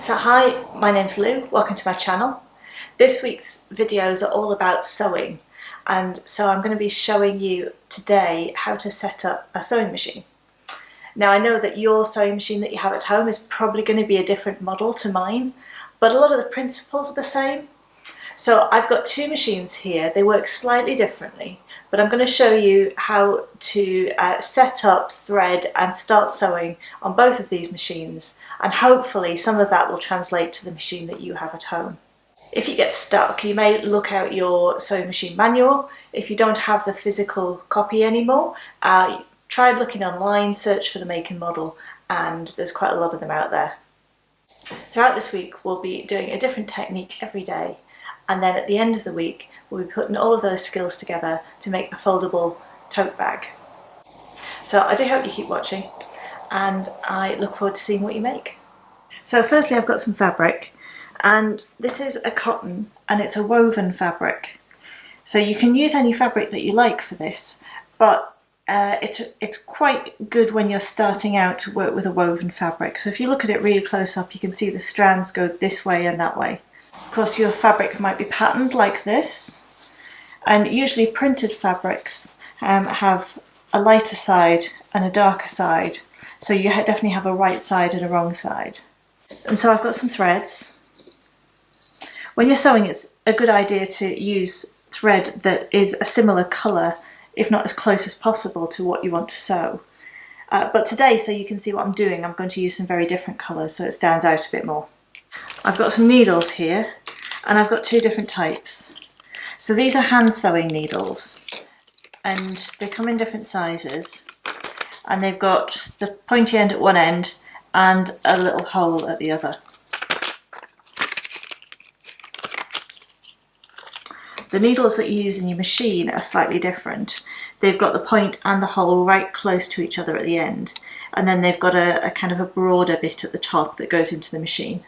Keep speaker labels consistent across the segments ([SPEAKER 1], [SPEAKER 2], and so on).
[SPEAKER 1] So hi, my name's Lou, welcome to my channel. This week's videos are all about sewing, and so I'm going to be showing you today how to set up a sewing machine. Now I know that your sewing machine that you have at home is probably going to be a different model to mine, but a lot of the principles are the same. So I've got two machines here, they work slightly differently, but I'm going to show you how to set up, thread and start sewing on both of these machines, and hopefully some of that will translate to the machine that you have at home. If you get stuck, you may look out your sewing machine manual. If you don't have the physical copy anymore, try looking online, search for the make and model, and there's quite a lot of them out there. Throughout this week we'll be doing a different technique every day, and then at the end of the week we'll be putting all of those skills together to make a foldable tote bag. So I do hope you keep watching, and I look forward to seeing what you make. So firstly, I've got some fabric, and this is a cotton and it's a woven fabric. So you can use any fabric that you like for this, but it's quite good when you're starting out to work with a woven fabric. So if you look at it really close up, you can see the strands go this way and that way. Of course, your fabric might be patterned like this, and usually printed fabrics have a lighter side and a darker side, so you definitely have a right side and a wrong side. And so I've got some threads. When you're sewing, it's a good idea to use thread that is a similar colour, if not as close as possible to what you want to sew. But today, so you can see what I'm doing, I'm going to use some very different colours so it stands out a bit more. I've got some needles here, and I've got two different types. So these are hand sewing needles, and they come in different sizes, and they've got the pointy end at one end and a little hole at the other. The needles that you use in your machine are slightly different. They've got the point and the hole right close to each other at the end, and then they've got a kind of a broader bit at the top that goes into the machine.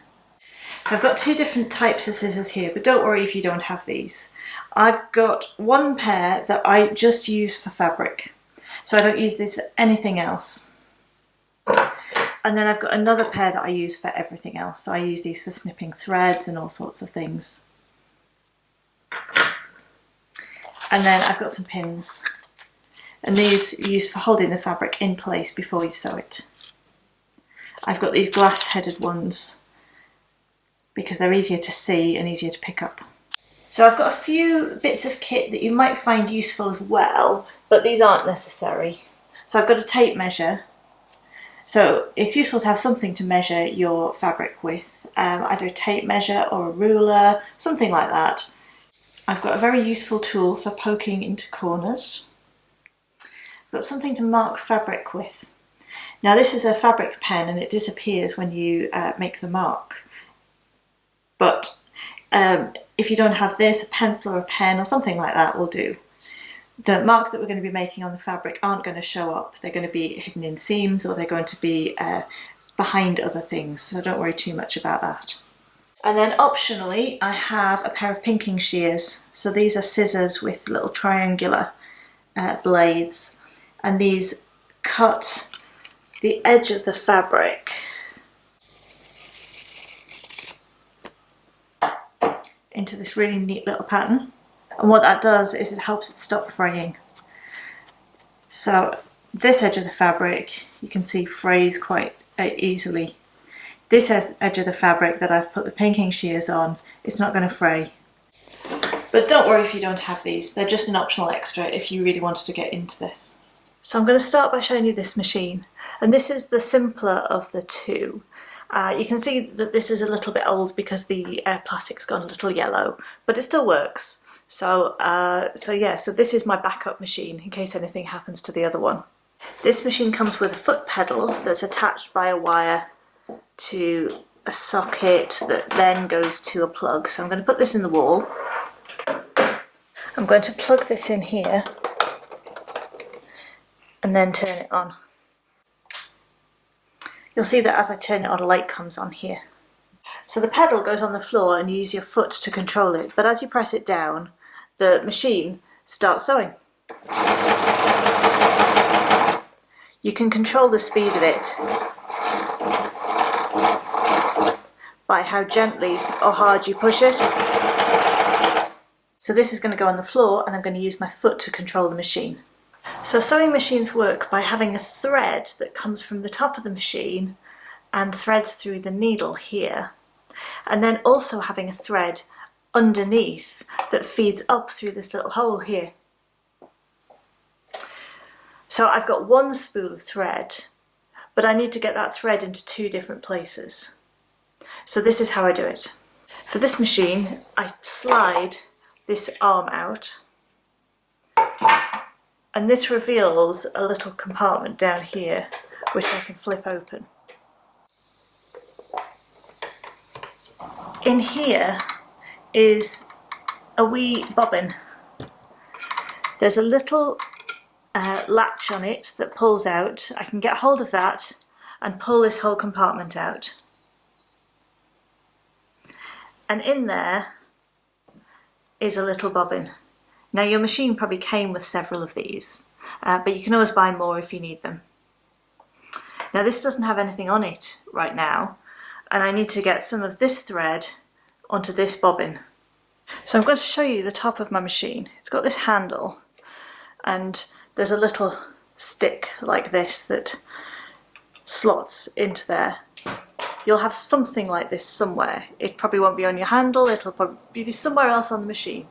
[SPEAKER 1] So I've got two different types of scissors here, but don't worry if you don't have these. I've got one pair that I just use for fabric, so I don't use this for anything else. And then I've got another pair that I use for everything else, so I use these for snipping threads and all sorts of things. And then I've got some pins, and these are used for holding the fabric in place before you sew it. I've got these glass-headed ones because they're easier to see and easier to pick up. So I've got a few bits of kit that you might find useful as well, but these aren't necessary. So I've got a tape measure. So it's useful to have something to measure your fabric with, either a tape measure or a ruler, something like that. I've got a very useful tool for poking into corners. I've got something to mark fabric with. Now this is a fabric pen and it disappears when you make the mark. But if you don't have this, a pencil or a pen or something like that will do. The marks that we're going to be making on the fabric aren't going to show up. They're going to be hidden in seams, or they're going to be behind other things, so don't worry too much about that. And then optionally, I have a pair of pinking shears. So these are scissors with little triangular blades, and these cut the edge of the fabric into this really neat little pattern. And what that does is it helps it stop fraying. So this edge of the fabric you can see frays quite easily. This edge of the fabric that I've put the pinking shears on, it's not going to fray. But don't worry if you don't have these, they're just an optional extra if you really wanted to get into this. So I'm going to start by showing you this machine, and this is the simpler of the two. You can see that this is a little bit old because the plastic's gone a little yellow, but it still works. So this is my backup machine in case anything happens to the other one. This machine comes with a foot pedal that's attached by a wire to a socket that then goes to a plug. So I'm going to put this in the wall. I'm going to plug this in here and then turn it on. You'll see that as I turn it on, a light comes on here. So the pedal goes on the floor and you use your foot to control it, but as you press it down, the machine starts sewing. You can control the speed of it by how gently or hard you push it. So this is going to go on the floor and I'm going to use my foot to control the machine. So sewing machines work by having a thread that comes from the top of the machine and threads through the needle here, and then also having a thread underneath that feeds up through this little hole here. So I've got one spool of thread, but I need to get that thread into two different places. So this is how I do it. For this machine, I slide this arm out, and this reveals a little compartment down here which I can flip open. In here is a wee bobbin. There's a little latch on it that pulls out. I can get hold of that and pull this whole compartment out. And in there is a little bobbin. Now your machine probably came with several of these, but you can always buy more if you need them. Now this doesn't have anything on it right now, and I need to get some of this thread onto this bobbin. So I'm going to show you the top of my machine. It's got this handle and there's a little stick like this that slots into there. You'll have something like this somewhere. It probably won't be on your handle, it'll probably be somewhere else on the machine,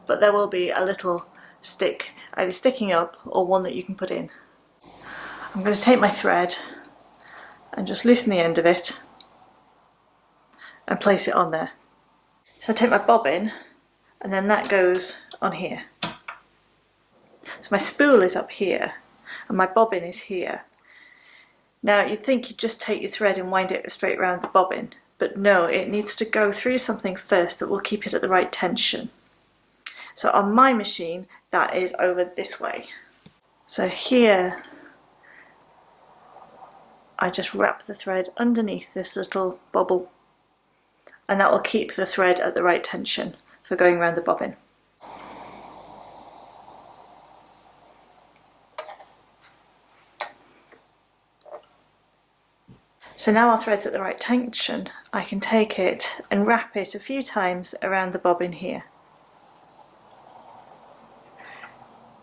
[SPEAKER 1] but there will be a little stick either sticking up or one that you can put in. I'm going to take my thread and just loosen the end of it and place it on there. So I take my bobbin and then that goes on here. So my spool is up here and my bobbin is here. Now you'd think you'd just take your thread and wind it straight around the bobbin, but no, it needs to go through something first that will keep it at the right tension. So on my machine that is over this way. So here I just wrap the thread underneath this little bobble, and that will keep the thread at the right tension for going around the bobbin. So now our thread's at the right tension, I can take it and wrap it a few times around the bobbin here.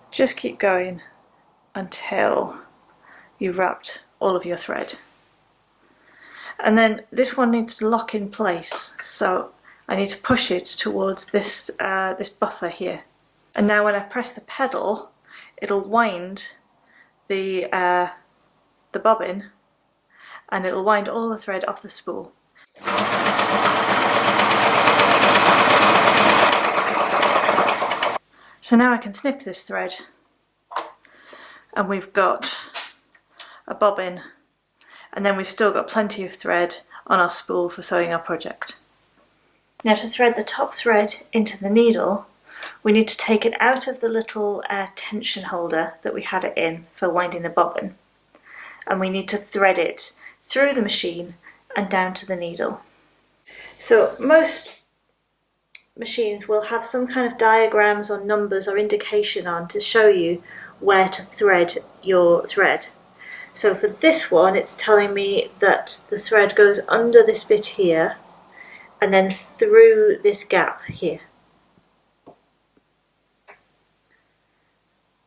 [SPEAKER 1] Just keep going until you've wrapped all of your thread. And then this one needs to lock in place, so I need to push it towards this, this buffer here. And now when I press the pedal, it'll wind the bobbin, and it'll wind all the thread off the spool. So now I can snip this thread, and we've got a bobbin, and then we've still got plenty of thread on our spool for sewing our project. Now to thread the top thread into the needle, we need to take it out of the little tension holder that we had it in for winding the bobbin, and we need to thread it through the machine and down to the needle. So most machines will have some kind of diagrams or numbers or indication on to show you where to thread your thread. So for this one, it's telling me that the thread goes under this bit here and then through this gap here.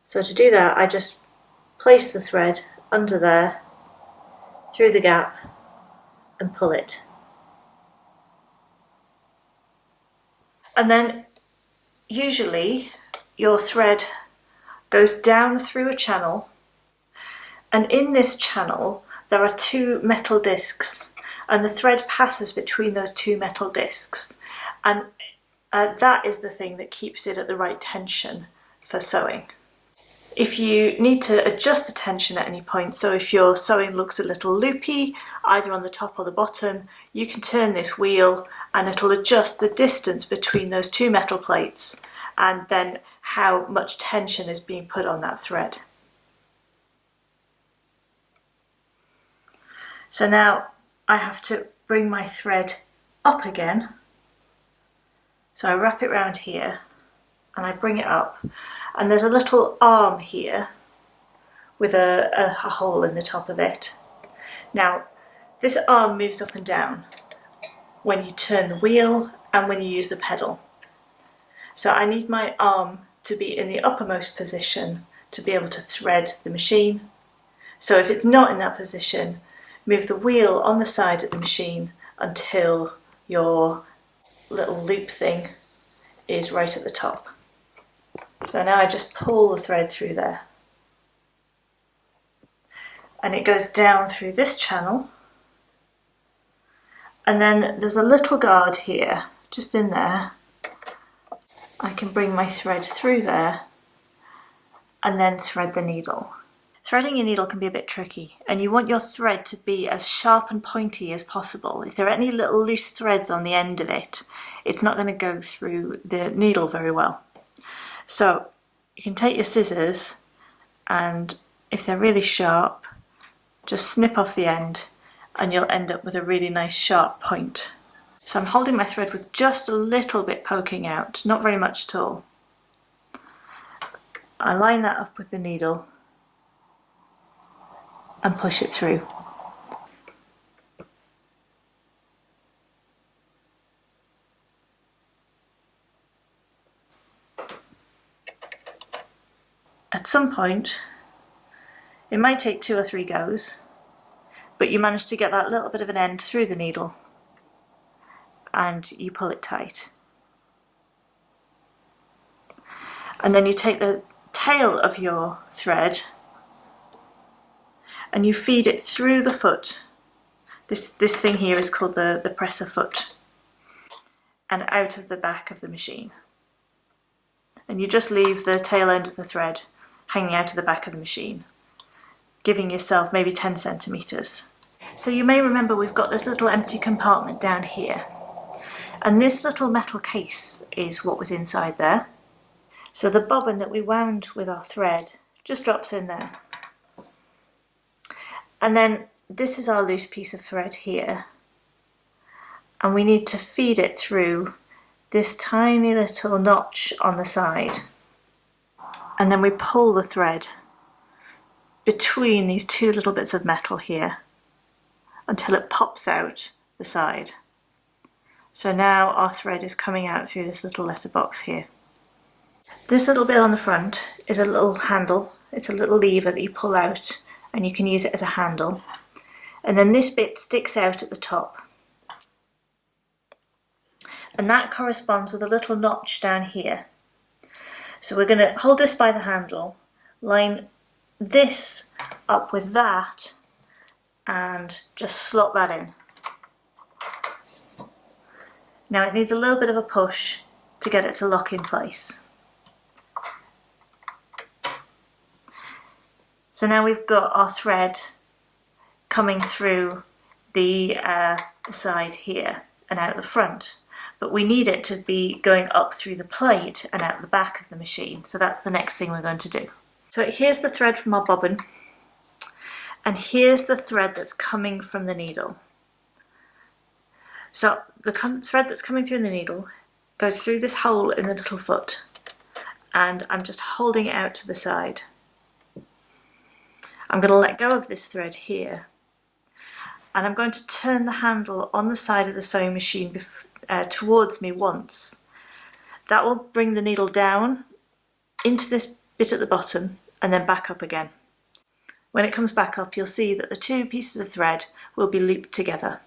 [SPEAKER 1] So to do that, I just place the thread under there, through the gap, and pull it. And then usually your thread goes down through a channel, and in this channel there are two metal discs, and the thread passes between those two metal discs, and that is the thing that keeps it at the right tension for sewing. If you need to adjust the tension at any point, so if your sewing looks a little loopy, either on the top or the bottom, you can turn this wheel and it'll adjust the distance between those two metal plates and then how much tension is being put on that thread. So now I have to bring my thread up again. So I wrap it round here and I bring it up, and there's a little arm here with a hole in the top of it. Now this arm moves up and down, when you turn the wheel and when you use the pedal. So I need my arm to be in the uppermost position to be able to thread the machine. So if it's not in that position, move the wheel on the side of the machine until your little loop thing is right at the top. So now I just pull the thread through there. And it goes down through this channel. And then there's a little guard here, just in there. I can bring my thread through there and then thread the needle. Threading your needle can be a bit tricky, and you want your thread to be as sharp and pointy as possible. If there are any little loose threads on the end of it, it's not going to go through the needle very well. So you can take your scissors, and if they're really sharp, just snip off the end and you'll end up with a really nice sharp point. So I'm holding my thread with just a little bit poking out, not very much at all. I line that up with the needle and push it through. At some point, it might take 2 or 3 goes, but you manage to get that little bit of an end through the needle and you pull it tight. And then you take the tail of your thread and you feed it through the foot. This thing here is called the presser foot, and out of the back of the machine. And you just leave the tail end of the thread hanging out of the back of the machine, giving yourself maybe 10 centimetres. So you may remember we've got this little empty compartment down here, and this little metal case is what was inside there. So the bobbin that we wound with our thread just drops in there. And then this is our loose piece of thread here, and we need to feed it through this tiny little notch on the side, and then we pull the thread between these 2 little bits of metal here until it pops out the side. So now our thread is coming out through this little letterbox here. This little bit on the front is a little handle. It's a little lever that you pull out and you can use it as a handle. And then this bit sticks out at the top. And that corresponds with a little notch down here. So we're going to hold this by the handle, line this up with that, and just slot that in. Now it needs a little bit of a push to get it to lock in place. So now we've got our thread coming through the side here and out the front, but we need it to be going up through the plate and out the back of the machine. So that's the next thing we're going to do. So here's the thread from our bobbin, and here's the thread that's coming from the needle. So the thread that's coming through the needle goes through this hole in the little foot, and I'm just holding it out to the side. I'm going to let go of this thread here, and I'm going to turn the handle on the side of the sewing machine towards me once. That will bring the needle down into this bit at the bottom and then back up again. When it comes back up, you'll see that the 2 pieces of thread will be looped together.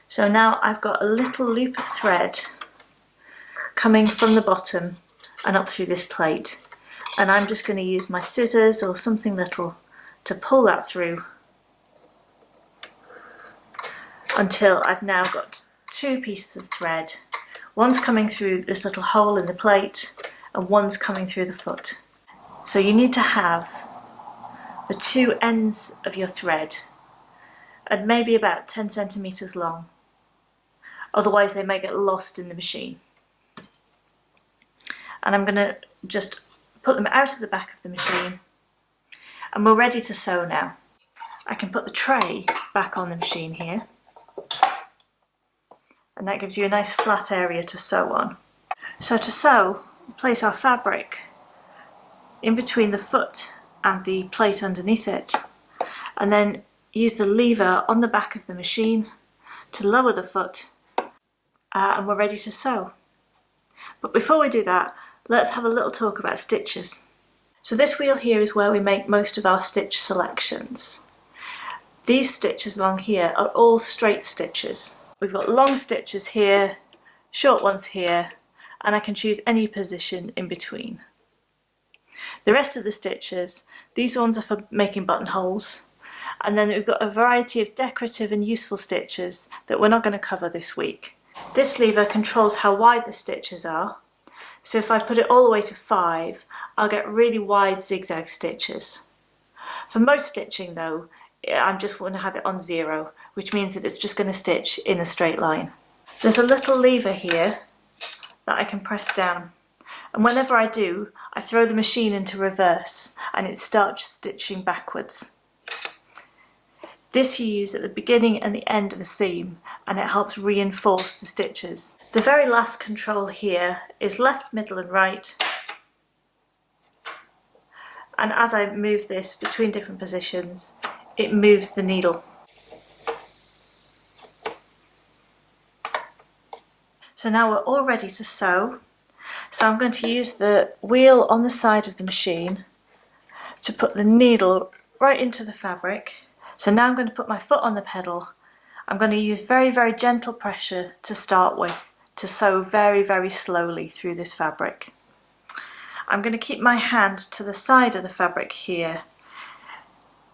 [SPEAKER 1] So now I've got a little loop of thread coming from the bottom and up through this plate, and I'm just going to use my scissors or something little to pull that through until I've now got 2 pieces of thread. One's coming through this little hole in the plate and one's coming through the foot. So you need to have the 2 ends of your thread and maybe about 10 centimetres long. Otherwise they may get lost in the machine. And I'm going to just put them out of the back of the machine, and we're ready to sew now. I can put the tray back on the machine here, and that gives you a nice flat area to sew on. So to sew, place our fabric in between the foot and the plate underneath it, and then use the lever on the back of the machine to lower the foot, and we're ready to sew. But before we do that, let's have a little talk about stitches. So this wheel here is where we make most of our stitch selections. These stitches along here are all straight stitches. We've got long stitches here, short ones here, and I can choose any position in between. The rest of the stitches, these ones are for making buttonholes, and then we've got a variety of decorative and useful stitches that we're not going to cover this week. This lever controls how wide the stitches are, so if I put it all the way to 5, I'll get really wide zigzag stitches. For most stitching though, I'm just going to have it on 0, which means that it's just going to stitch in a straight line. There's a little lever here that I can press down, and whenever I do, I throw the machine into reverse and it starts stitching backwards. This you use at the beginning and the end of the seam, and it helps reinforce the stitches. The very last control here is left, middle and right, and as I move this between different positions, it moves the needle. So now we're all ready to sew. So I'm going to use the wheel on the side of the machine to put the needle right into the fabric. So now I'm going to put my foot on the pedal. I'm going to use very, very gentle pressure to start with, to sew very, very slowly through this fabric. I'm going to keep my hand to the side of the fabric here,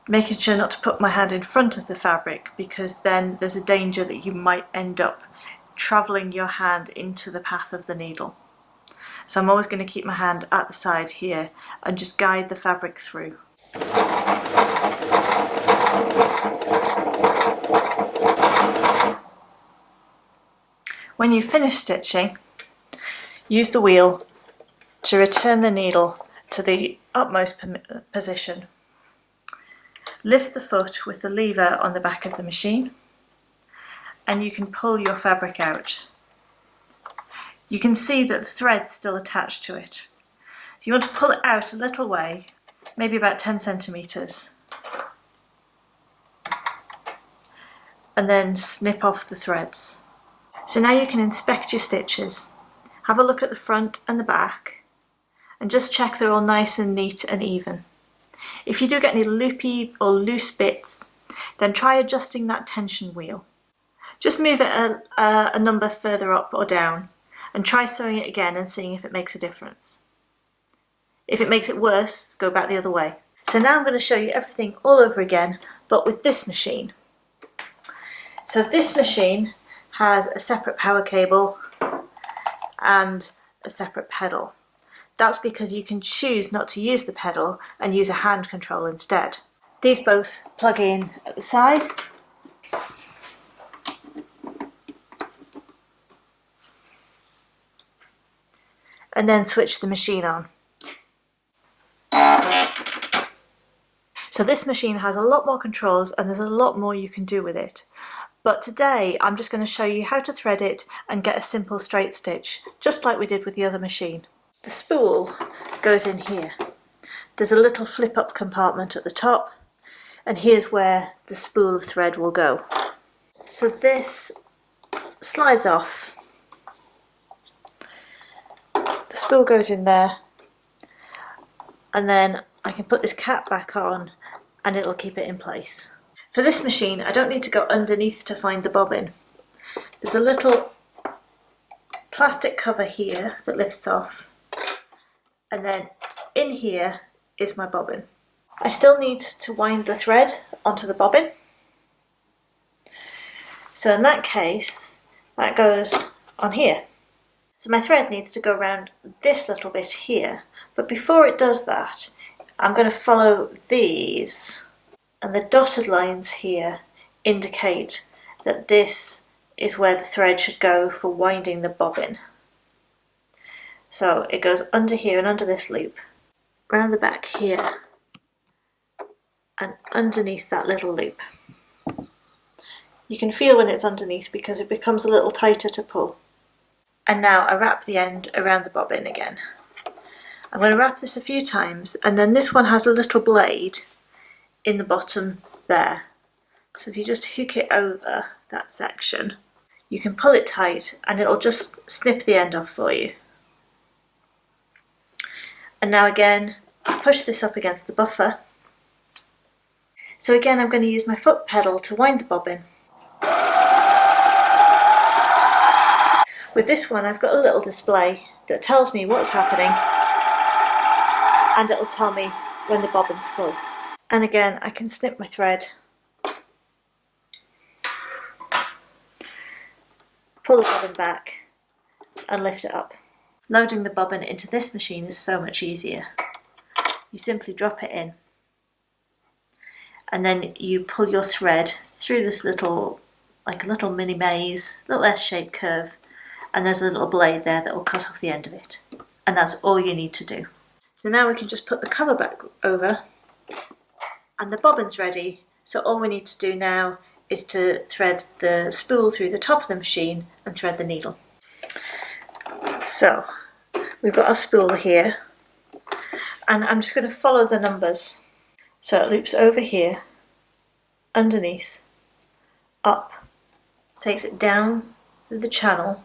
[SPEAKER 1] making sure not to put my hand in front of the fabric, because then there's a danger that you might end up travelling your hand into the path of the needle. So I'm always going to keep my hand at the side here and just guide the fabric through. When you've finished stitching, use the wheel to return the needle to the utmost position. Lift the foot with the lever on the back of the machine, and you can pull your fabric out. You can see that the thread's still attached to it. You want to pull it out a little way, maybe about 10 centimetres, and then snip off the threads. So now you can inspect your stitches. Have a look at the front and the back, and just check they're all nice and neat and even. If you do get any loopy or loose bits, then try adjusting that tension wheel. Just move it a number further up or down, and try sewing it again and seeing if it makes a difference. If it makes it worse, go back the other way. So now I'm going to show you everything all over again, but with this machine. So this machine has a separate power cable and a separate pedal. That's because you can choose not to use the pedal and use a hand control instead. These both plug in at the side. And then switch the machine on. So this machine has a lot more controls and there's a lot more you can do with it. But today I'm just going to show you how to thread it and get a simple straight stitch, just like we did with the other machine. The spool goes in here. There's a little flip up compartment at the top, and here's where the spool of thread will go. So this slides off. The spool goes in there, and then I can put this cap back on and it'll keep it in place. For this machine I don't need to go underneath to find the bobbin. There's a little plastic cover here that lifts off, and then in here is my bobbin. I still need to wind the thread onto the bobbin. So in that case, that goes on here. So my thread needs to go around this little bit here, but before it does that, I'm going to follow these, and the dotted lines here indicate that this is where the thread should go for winding the bobbin. So it goes under here and under this loop, round the back here, and underneath that little loop. You can feel when it's underneath because it becomes a little tighter to pull. And now I wrap the end around the bobbin again. I'm going to wrap this a few times, and then this one has a little blade in the bottom there. So if you just hook it over that section, you can pull it tight and it'll just snip the end off for you. And now again, push this up against the buffer. So again, I'm going to use my foot pedal to wind the bobbin. With this one, I've got a little display that tells me what's happening, and it'll tell me when the bobbin's full. And again, I can snip my thread, pull the bobbin back and lift it up. Loading the bobbin into this machine is so much easier. You simply drop it in, and then you pull your thread through this little, like a little mini maze, little S-shaped curve, and there's a little blade there that will cut off the end of it. And that's all you need to do. So now we can just put the cover back over, and the bobbin's ready. So all we need to do now is to thread the spool through the top of the machine and thread the needle. So we've got our spool here, and I'm just going to follow the numbers. So it loops over here, underneath, up, takes it down through the channel,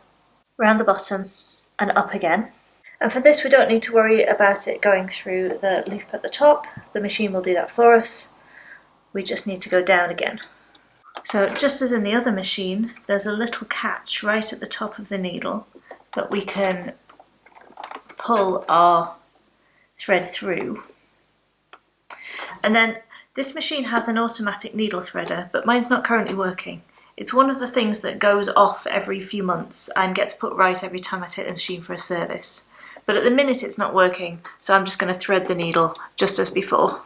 [SPEAKER 1] round the bottom and up again. And for this we don't need to worry about it going through the loop at the top. The machine will do that for us. We just need to go down again. So just as in the other machine, there's a little catch right at the top of the needle that we can pull our thread through. And then this machine has an automatic needle threader, but mine's not currently working. It's one of the things that goes off every few months and gets put right every time I take the machine for a service. But at the minute it's not working, so I'm just going to thread the needle just as before.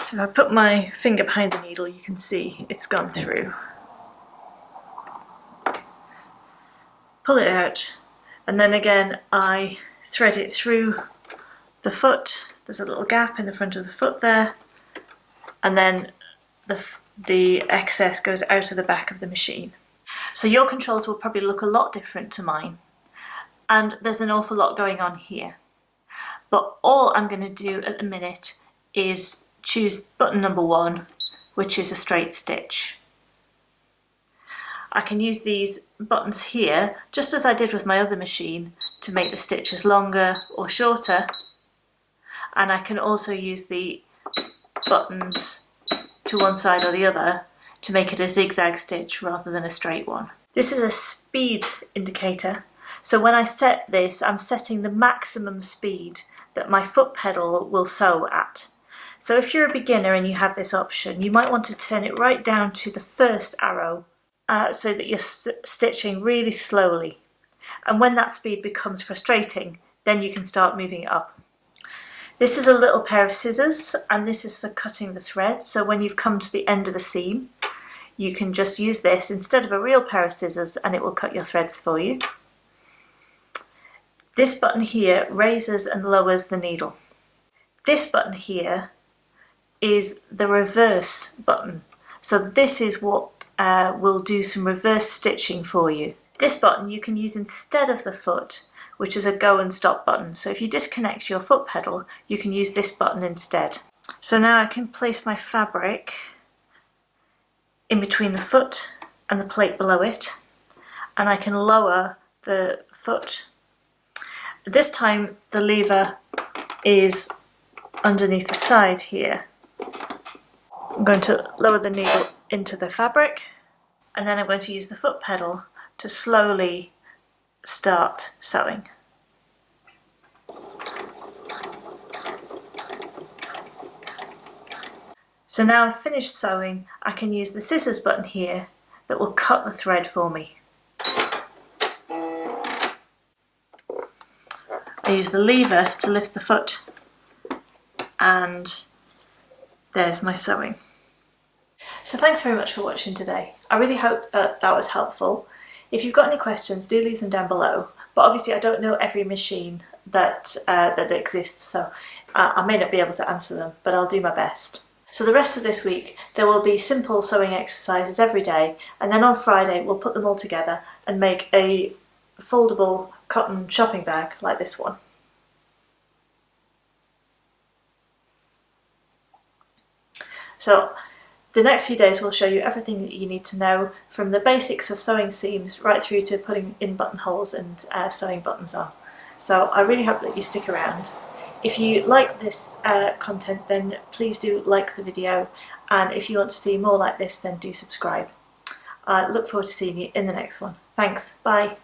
[SPEAKER 1] So if I put my finger behind the needle, you can see it's gone through. Pull it out, and then again I thread it through the foot. There's a little gap in the front of the foot there, and then the excess goes out of the back of the machine. So your controls will probably look a lot different to mine, and there's an awful lot going on here. But all I'm going to do at the minute is choose button number 1, which is a straight stitch. I can use these buttons here, just as I did with my other machine, to make the stitches longer or shorter. And I can also use the buttons to one side or the other to make it a zigzag stitch rather than a straight one. This is a speed indicator, so when I set this, I'm setting the maximum speed that my foot pedal will sew at. So if you're a beginner and you have this option, you might want to turn it right down to the first arrow so that you're stitching really slowly. And when that speed becomes frustrating, then you can start moving it up. This is a little pair of scissors, and this is for cutting the thread. So when you've come to the end of the seam, you can just use this instead of a real pair of scissors, and it will cut your threads for you. This button here raises and lowers the needle. This button here is the reverse button. So this is what will do some reverse stitching for you. This button you can use instead of the foot, which is a go and stop button. So if you disconnect your foot pedal, you can use this button instead. So now I can place my fabric in between the foot and the plate below it, and I can lower the foot. This time the lever is underneath the side here. I'm going to lower the needle into the fabric, and then I'm going to use the foot pedal to slowly start sewing. So now I've finished sewing, I can use the scissors button here that will cut the thread for me. I use the lever to lift the foot, and there's my sewing. So thanks very much for watching today. I really hope that was helpful. If you've got any questions, do leave them down below. But obviously I don't know every machine that exists, so I may not be able to answer them, but I'll do my best. So the rest of this week there will be simple sewing exercises every day, and then on Friday we'll put them all together and make a foldable cotton shopping bag like this one. So the next few days will show you everything that you need to know, from the basics of sewing seams right through to putting in buttonholes and sewing buttons on. So I really hope that you stick around. If you like this content, then please do like the video, and if you want to see more like this, then do subscribe. I look forward to seeing you in the next one. Thanks, bye.